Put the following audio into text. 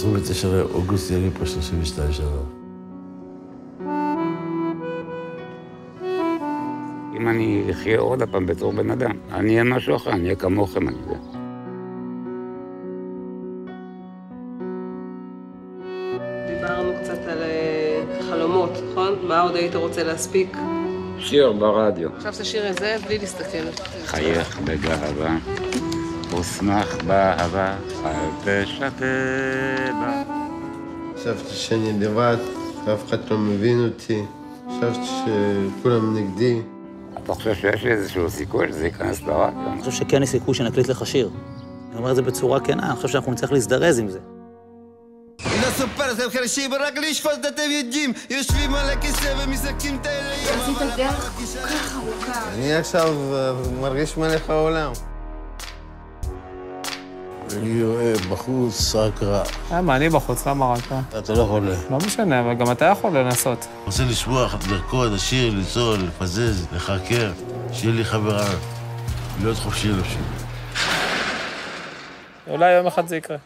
ב-29 לאוגוסט יהיה לי פה 32 שנה. אם אני אחיה עוד הפעם בתור בן אדם, אני אהיה משהו אחר, אני אהיה כמוכם, אני יודע. דיברנו קצת על חלומות, נכון? מה עוד היית רוצה להספיק? שיר ברדיו. עכשיו תשאיר את זה בלי להסתכל. חייך בגאווה, ושמח באהבה, אל תשתה בה. חשבתי שאני לבד, ואף אחד לא מבין אותי. חשבתי שכולם נגדי. אתה חושב שיש לי איזשהו סיכוי שזה ייכנס לרדיו? אני חושב שכן יש סיכוי שנקליט לך שיר. אני אומר את זה בצורה כנה, אני חושב שאנחנו נצטרך להזדרז עם זה. עשית דרך כל כך ארוכה. אני עכשיו מרגיש מלך העולם. אני רואה בחוץ רק רע. מה, אני בחוץ, למה רק רע? אתה לא חולה. לא משנה, אבל גם אתה יכול לנסות. רוצה לשמוח, לרקוד, לשיר, ליצור, לפזז, לחקר, שיהיה לי חברה, להיות חופשי נפשי. אולי יום אחד זה יקרה.